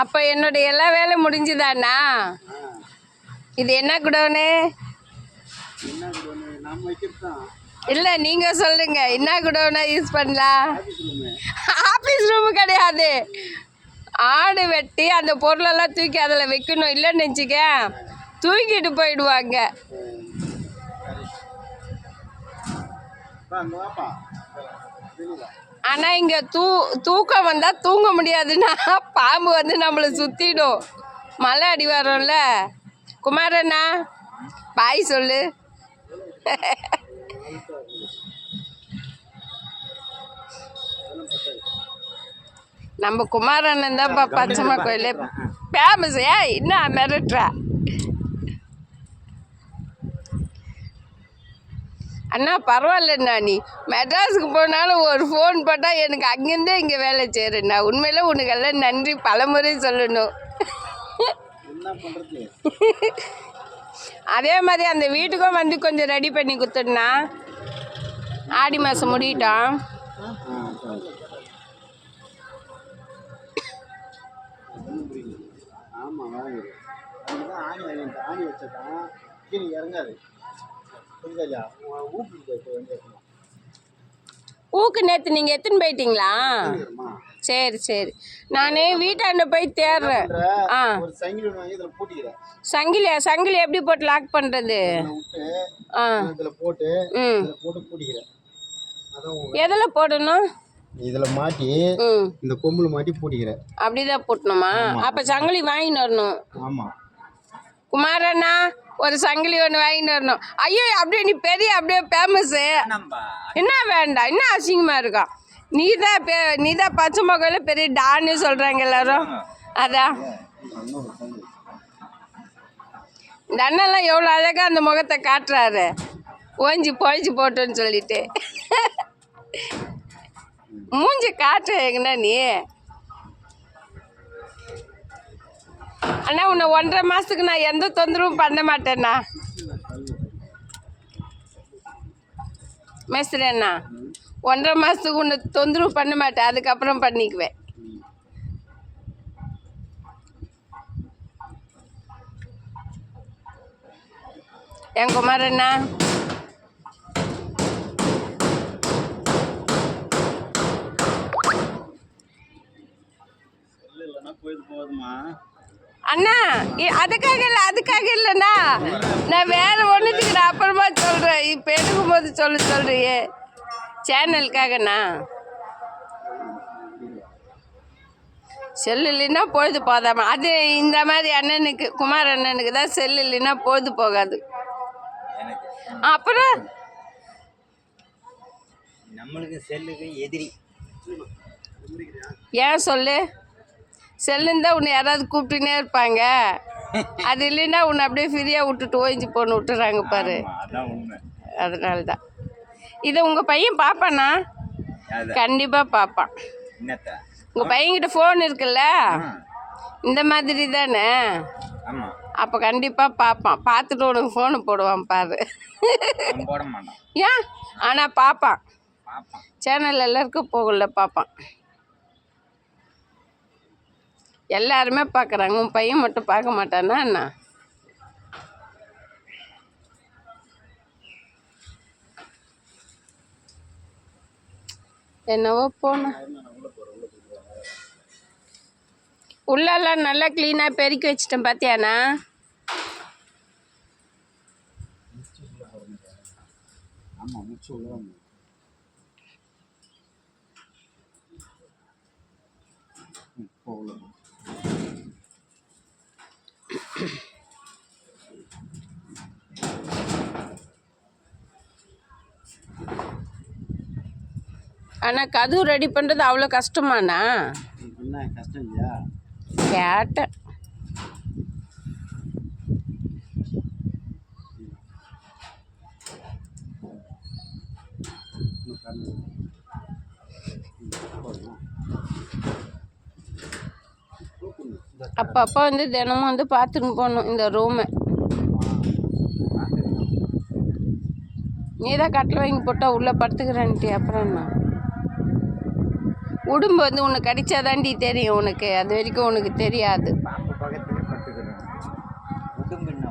அப்போ என்னுடைய எல்லா வேலையும் முடிஞ்சுதாண்ணா? இது என்ன குடோனு? இல்லை, நீங்கள் சொல்லுங்க, என்ன குடோனா யூஸ் பண்ணலாம்? ஆஃபீஸ் ரூமு கிடையாது. ஆடு வெட்டி அந்த பொருளெல்லாம் தூக்கி அதில் வைக்கணும். இல்லைன்னு நினச்சிக்க தூக்கிட்டு போயிடுவாங்க. ஆனால் இங்கே தூக்கம் வந்தால் தூங்க முடியாதுன்னா பாம்பு வந்து நம்மளை சுற்றிடும். மலை அடிவாரம்ல. குமாரண்ணா பாய் சொல்லு. நம்ம குமாரண்ணன் தான்ப்பா பச்சைமா கோயிலே ஃபேமஸ். என்ன மிரட்டுற அண்ணா? பரவாயில்லண்ணா, நீ மெட்ராஸுக்கு போனாலும் ஒரு ஃபோன் போட்டால் எனக்கு அங்கேருந்தே இங்கே வேலை செய்கிறேண்ணா. உண்மையில உனக்கு எல்லாம் நன்றி பலமுறை சொல்லணும். அதே மாதிரி அந்த வீட்டுக்கும் வந்து கொஞ்சம் ரெடி பண்ணி கொடுத்துடுண்ணா. ஆடி மாதம் முடிட்டோம். ஊக்கு நேற்று நீங்கள் எத்துன்னு போயிட்டீங்களா? சரி சரி, நான் வீட்டாண்ட போய் தேடுறேன். சங்கிலியா? சங்கிலி எப்படி போட்டு லாக் பண்ணுறது? எதில் போடணும்? இதில் மாட்டி இந்த கொம்பில் மாட்டி பூட்டிக்கிறேன். அப்படிதான் போட்டணுமா? அப்போ சங்கிலி வாங்கின்னு வரணும். ஆமாம் குமாரண்ணா, ஒரு சங்கிலி ஒன்று வாங்கிட்டு வரணும். ஐயோ, அப்படியே நீ பெரிய அப்படியே ஃபேமஸ்ஸு. என்ன வேண்டாம், என்ன அசிங்கமாக இருக்கும். நீதான் பச்சை மொக்கையில் பெரிய டான்னு சொல்கிறாங்க எல்லாரும். அதான் இந்த அண்ணெல்லாம் எவ்வளோ அழகாக அந்த முகத்தை காட்டுறாரு. ஓஞ்சி பொழிச்சு போட்டோன்னு சொல்லிட்டு மூஞ்சி காட்டுறேங்கண்ணா நீ. அண்ணா, உன்னை 1.5 மாதத்துக்கு நான் எந்த தொந்தரவும் பண்ண மாட்டேண்ணா. மேஸ்திரி அண்ணா, 1.5 மாதத்துக்கு உன்னை தொந்தரவு பண்ண மாட்டேன். அதுக்கப்புறம் பண்ணிக்குவேன். என் குமாரண்ணா, அண்ணா அதுக்காக இல்லைண்ணா, நான் வேறு ஒன்றுத்துக்கு நான் அப்புறமா சொல்கிறேன். இப்போ எடுக்கும்போது சொல்கிறியே சேனலுக்காகண்ணா. செல்லு இல்லைன்னா பொழுது போதாமா? அது இந்த மாதிரி அண்ணனுக்கு, குமார் அண்ணனுக்கு தான் செல்லு இல்லைன்னா பொழுது போகாது. அப்புறம் நம்மளுக்கு செல்லுக்கு எதிரி. ஏன் சொல்லு? செல்லுந்தான் உன்னை யாராவது கூப்பிட்டுனே இருப்பாங்க. அது இல்லைன்னா உன்னை அப்படியே ஃப்ரீயாக விட்டுட்டு ஓய்ஞ்சி போன்னு விட்டுறாங்க பாரு. அதனால தான். இதை உங்கள் பையன் பார்ப்பானா? கண்டிப்பாக பார்ப்பான். உங்கள் பையன்கிட்ட ஃபோன் இருக்குல்ல, இந்த மாதிரி தானே? அப்போ கண்டிப்பாக பார்ப்பான். பார்த்துட்டு உனக்கு ஃபோனு போடுவான் பாரு. ஏன்? ஆனால் பார்ப்பான். சேனல் எல்லாருக்கும் போகல, பார்ப்பான். எல்லாருமே பார்க்குறாங்க, உன் பையன் மட்டும் பார்க்க மாட்டானா என்ன? என்னவோ போன உள்ளெல்லாம் நல்லா க்ளீனாக பெருக்கி வச்சிட்டேன். பார்த்தியாண்ணா? ஆனால் கதவு ரெடி பண்ணுறது அவ்வளோ கஷ்டமாண்ணா? கஷ்டம் இல்லையா? கேட்டேன். அப்பப்போ வந்து தினமும் வந்து பார்த்துன்னு போகணும் இந்த ரூமை. நீ தான் கட்டில் வாங்கி போட்டால் உள்ளே படுத்துக்கிறேன்ட்டு. அப்புறம் என்ன? உடம்பு வந்து உனக்கு கடிச்சாதாண்டி தெரியும் உனக்கு, அது வரைக்கும் உனக்கு தெரியாது. பாம்பு பக்கத்துலேயே பட்டுக்கிறேன். உடும்புன்னா